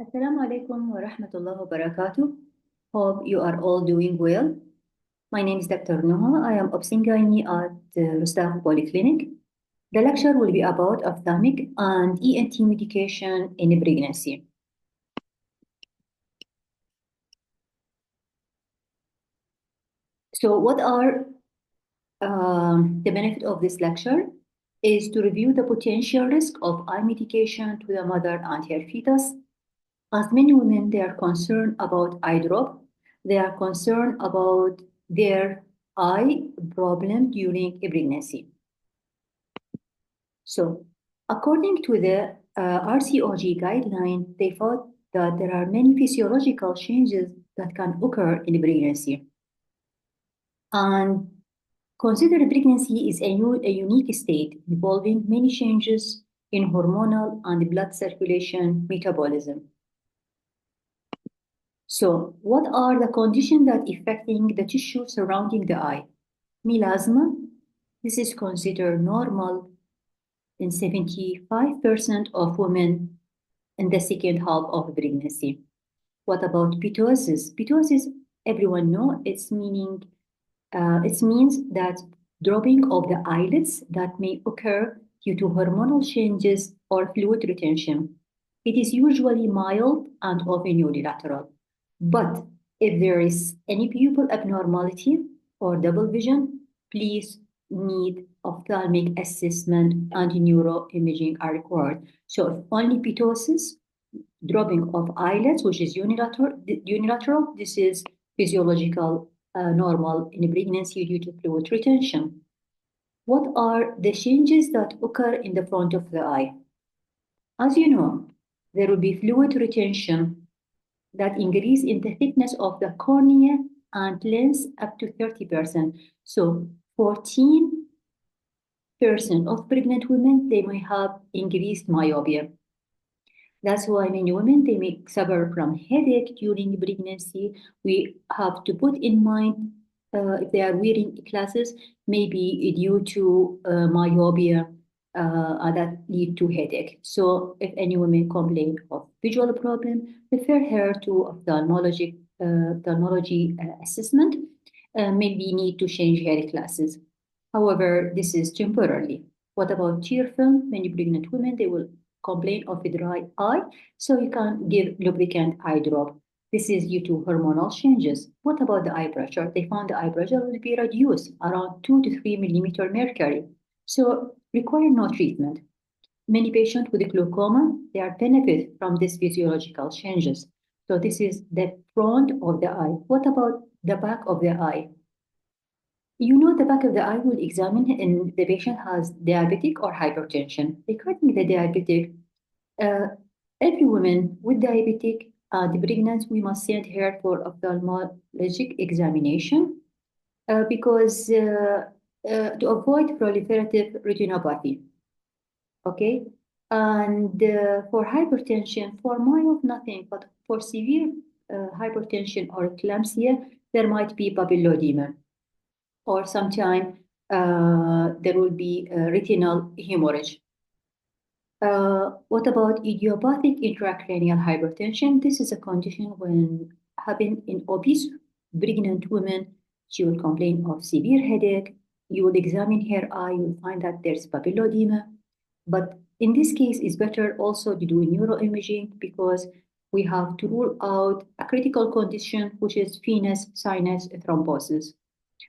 Assalamu alaikum wa rahmatullahi wa barakatuh. Hope you are all doing well. My name is Dr. Noha. I am Obstingani at Rustaq Polyclinic. The lecture will be about ophthalmic and ENT medication in pregnancy. So, what are the benefit of this lecture? Is to review the potential risk of eye medication to the mother and her fetus. As many women, they are concerned about eye drop. They are concerned about their eye problem during a pregnancy. So, according to the RCOG guideline, they found that there are many physiological changes that can occur in pregnancy. And consider pregnancy is a unique state involving many changes in hormonal and blood circulation metabolism. So, what are the conditions that affecting the tissue surrounding the eye? Melasma, this is considered normal in 75% of women in the second half of pregnancy. What about ptosis? Ptosis, everyone know it means that dropping of the eyelids that may occur due to hormonal changes or fluid retention. It is usually mild and often unilateral. But if there is any pupil abnormality or double vision, please need ophthalmic assessment and neuroimaging are required. So if only ptosis, dropping of eyelids, which is unilateral, this is physiological normal in pregnancy due to fluid retention. What are the changes that occur in the front of the eye? As you know, there will be fluid retention that increase in the thickness of the cornea and lens up to 30%. So 14% of pregnant women, they may have increased myopia. That's why many women, they may suffer from headache during pregnancy. We have to put in mind if they are wearing glasses, maybe due to myopia that lead to headache. So if any woman complain of visual problem, refer her to ophthalmology assessment. Maybe need to change her glasses. However, this is temporarily. What about tear film? Many pregnant women, they will complain of a dry eye, so you can give lubricant eye drop. This is due to hormonal changes. What about the eye pressure? They found the eye pressure will be reduced around 2 to 3 millimeter mercury, so require no treatment. Many patients with glaucoma, they are benefit from these physiological changes. So this is the front of the eye. What about the back of the eye? You know, the back of the eye will examine if the patient has diabetic or hypertension. Regarding the diabetic, uh, every woman with diabetic and pregnant, we must send her for ophthalmologic examination because to avoid proliferative retinopathy. Okay, and for hypertension, for mild, nothing, but for severe hypertension or eclampsia, there might be papilledema or sometime there will be retinal hemorrhage. What about idiopathic intracranial hypertension? This is a condition when happen in obese pregnant women. She will complain of severe headache. You will examine her eye, you will find that there's papilledema. But in this case, it's better also to do neuroimaging because we have to rule out a critical condition, which is venous sinus thrombosis.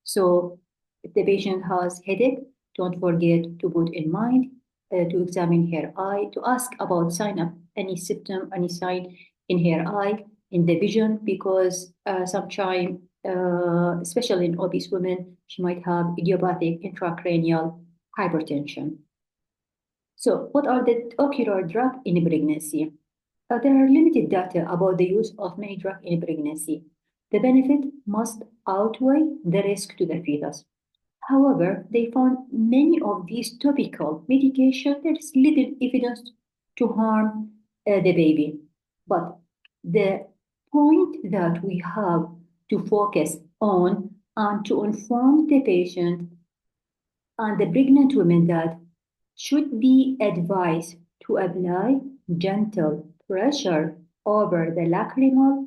So if the patient has headache, don't forget to put in mind to examine her eye, to ask about sign of any symptom, any sign in her eye, in the vision, because sometimes, especially in obese women, she might have idiopathic intracranial hypertension. So what are the ocular drugs in pregnancy? There are limited data about the use of many drugs in pregnancy. The benefit must outweigh the risk to the fetus. However, they found many of these topical medications, there is little evidence to harm the baby. But the point that we have to focus on and to inform the patient and the pregnant women that should be advised to apply gentle pressure over the lacrimal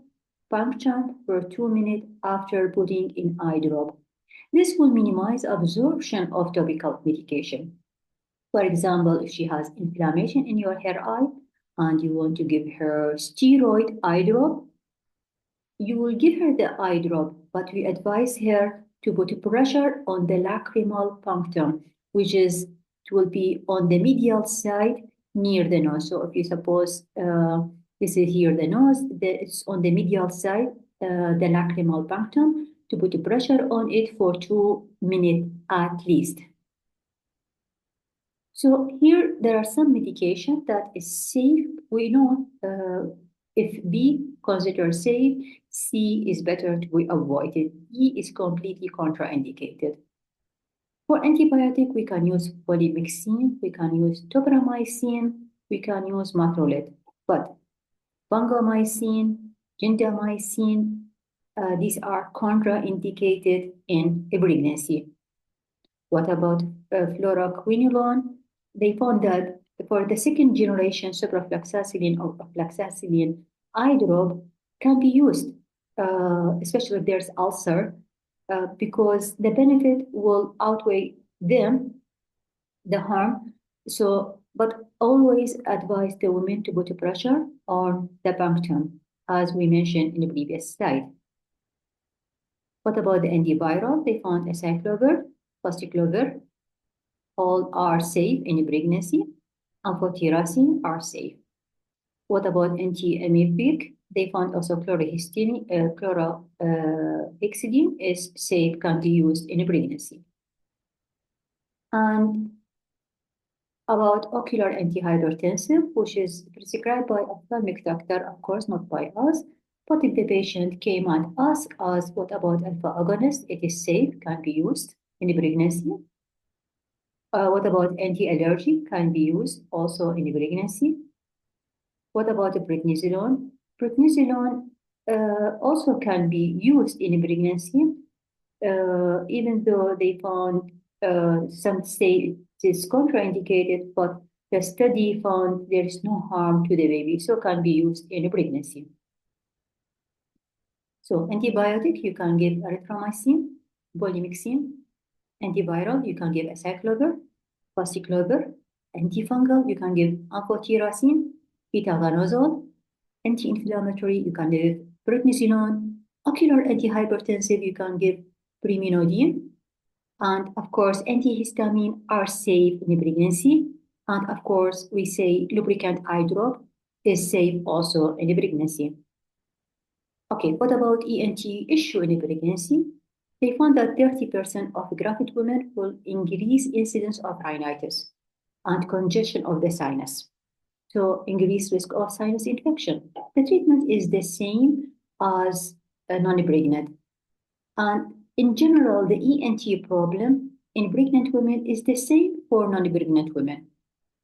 puncture for 2 minutes after putting in eye drop. This will minimize absorption of topical medication. For example, if she has inflammation in your hair eye and you want to give her steroid eye drop, you will give her the eye drop, but we advise her to put pressure on the lacrimal punctum, which is it will be on the medial side near the nose. So if you suppose this is here the nose, it's on the medial side, the lacrimal punctum, to put pressure on it for 2 minutes at least. So here there are some medication that is safe. We know if B considered safe, C is better to be avoided. E is completely contraindicated. For antibiotic, we can use polymyxin, we can use tobramycin, we can use macrolide. But vancomycin, gentamicin, these are contraindicated in pregnancy. What about fluoroquinolone? They found that for the second generation suprafloxacillin or fluoxacillin eye drop can be used, especially if there's ulcer, because the benefit will outweigh the harm. So, but always advise the women to put pressure on the punctum, as we mentioned in the previous slide. What about the antiviral? They found acyclovir, fasciclovir, all are safe in pregnancy. Amphotericin are safe. What about anti-emetic? They found also chlorhexidine is safe, can be used in pregnancy. And about ocular antihypertensive, which is prescribed by ophthalmic doctor, of course, not by us. But if the patient came and asked us, what about alpha agonist? It is safe, can be used in pregnancy. What about anti-allergy? Can be used also in pregnancy. What about the prednisolone? Prednisolone also can be used in pregnancy, even though they found some say it is contraindicated, but the study found there is no harm to the baby, so can be used in pregnancy. So antibiotic, you can give erythromycin, polymyxin. Antiviral, you can give acyclovir, fasciclovir. Antifungal, you can give amphotericin, betaganazole. Anti-inflammatory, you can give prednisolone. Ocular antihypertensive, you can give primidone. And of course, antihistamine are safe in pregnancy. And of course, we say lubricant eye drop is safe also in pregnancy. Okay, what about ENT issue in pregnancy? They found that 30% of gravid women will increase incidence of rhinitis and congestion of the sinus. So increased risk of sinus infection. The treatment is the same as a non-pregnant. And in general, the ENT problem in pregnant women is the same for non-pregnant women.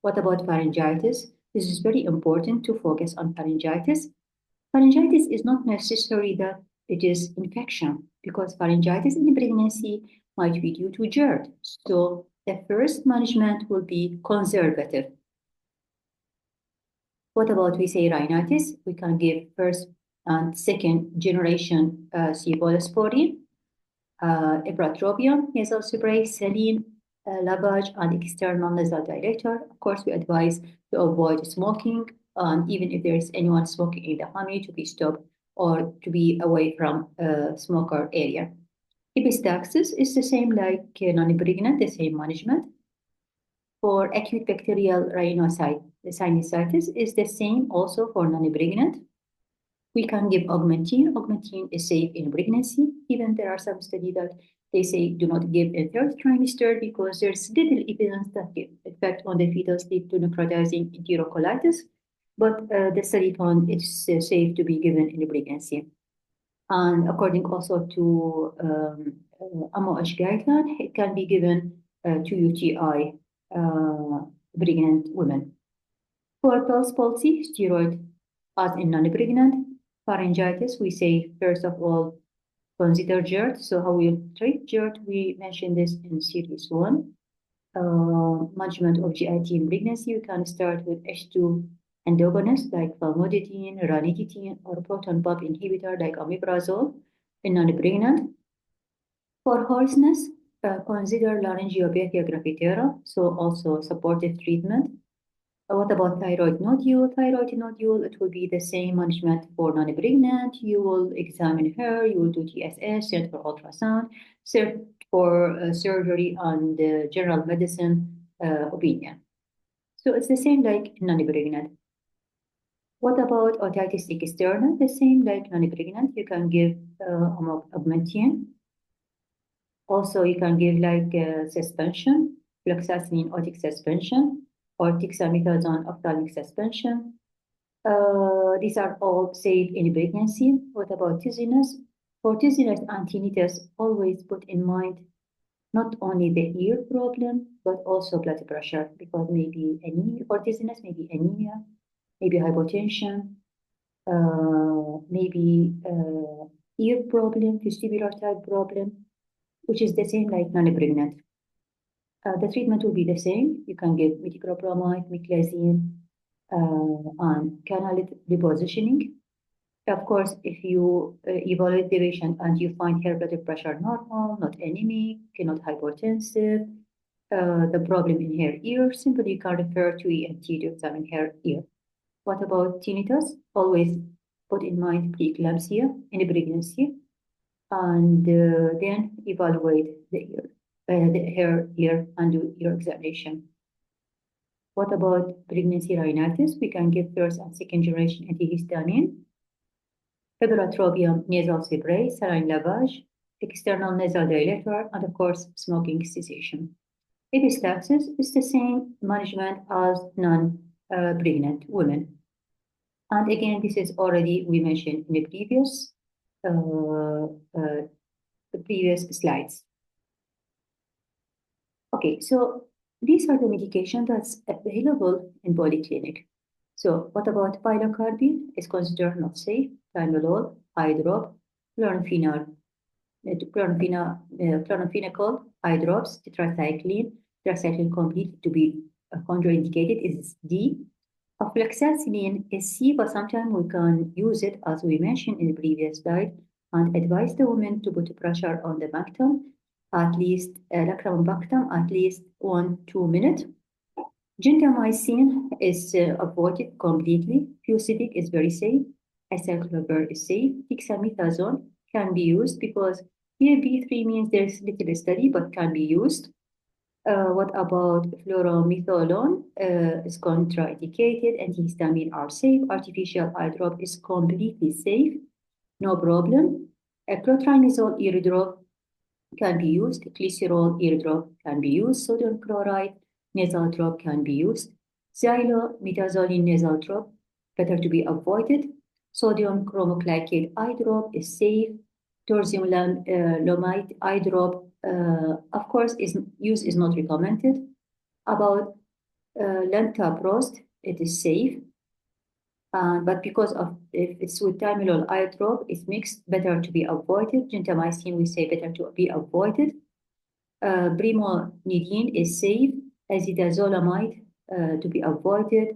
What about pharyngitis? This is very important to focus on pharyngitis. Pharyngitis is not necessary that it is infection, because pharyngitis in pregnancy might be due to GERD. So the first management will be conservative. What about, we say, rhinitis? We can give first and second generation cephalosporin, ipratropium, nasal spray, saline, lavage, and external nasal dilator. Of course, we advise to avoid smoking, and even if there is anyone smoking in the family, to be stopped or to be away from a smoker area. Epistaxis is the same like non-pregnant, the same management. For acute bacterial rhinosinusitis is the same also for non-pregnant. We can give augmentin. Augmentin is safe in pregnancy. Even there are some studies that they say do not give in third trimester because there's little evidence that the effect on the fetus lead to necrotizing enterocolitis. But the study found it's safe to be given in pregnancy. And according also to AMOH guideline, it can be given to UTI pregnant women. For Bell's palsy, steroid as in non-pregnant. Pharyngitis, we say, first of all, consider GERD. So how we treat GERD, we mentioned this in series 1. Management of GIT in pregnancy, we can start with H2 Endogenous like famotidine, ranitidine, or proton pump inhibitor like omeprazole in non-pregnant. For hoarseness, consider laryngeopathy gravidarum, so also supportive treatment. What about thyroid nodule? Thyroid nodule, it will be the same management for non-pregnant. You will examine her, you will do TSH, send for ultrasound, search for surgery and general medicine opinion. So it's the same like non-pregnant. What about otitis externa? The same like non-pregnant. You can give augmentin. Also, you can give like suspension, fluoxetine otic suspension, or dexamethasone ophthalmic suspension. These are all safe in pregnancy. What about dizziness? For dizziness and tinnitus, always put in mind not only the ear problem, but also blood pressure, because maybe anemia for dizziness, maybe anemia, maybe hypotension, maybe ear problem, vestibular type problem, which is the same like non-pregnant. The treatment will be the same. You can give metoclopramide, meclizine, and canal repositioning. Of course, if you evaluate the patient and you find her blood pressure normal, not anemic, not hypertensive, the problem in her ear, simply you can refer to ENT to examine her ear. What about tinnitus? Always put in mind preeclampsia in pregnancy, and then evaluate her ear and do ear examination. What about pregnancy rhinitis? We can give first and second generation antihistamine, fibrotropium nasal spray, saline lavage, external nasal dilator, and of course, smoking cessation. Epistaxis is the same management as non-pregnant women. And again, this is already we mentioned in the previous slides. Okay, so these are the medication that's available in polyclinic. So what about pilocarpine? Is considered not safe. Timolol, eye drop, chloramphenicol, eye drops, tetracycline complete to be contraindicated is D. Fluoxetine is C, but sometimes we can use it as we mentioned in the previous slide and advise the woman to put pressure on the rectum, at least lacrimal rectum, at least 1-2 minutes. Gentamicin is avoided completely. Fusidic is very safe. Acyclovir is safe. Dexamethasone can be used because here B3 means there's little study, but can be used. What about fluorometholone? Is contraindicated. Antihistamine are safe. Artificial eye drop is completely safe. No problem. Clotrimazole ear drop can be used. Glycerol ear drop can be used. Sodium chloride nasal drop can be used. Xylometazoline nasal drop, better to be avoided. Sodium chromoglycate eye drop is safe. Torsimlamide eye drop, of course, use is not recommended. About Lentaprost, it is safe. But because of if it's with timolol eye drop, it's mixed, better to be avoided. Gentamicin, we say better to be avoided. Brimonidine is safe. Azidazolamide to be avoided.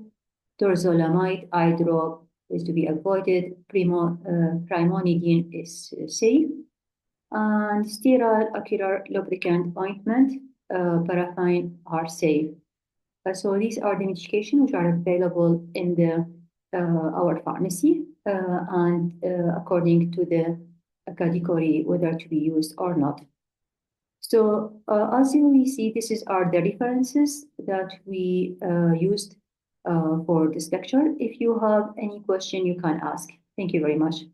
Torzolamide eye drop is to be avoided. Primonidine is safe. And sterile ocular lubricant ointment, paraffin are safe. So these are the medications which are available in our pharmacy and according to the category whether to be used or not. So as you will see, this are the references that we used for this lecture. If you have any question, you can ask. Thank you very much.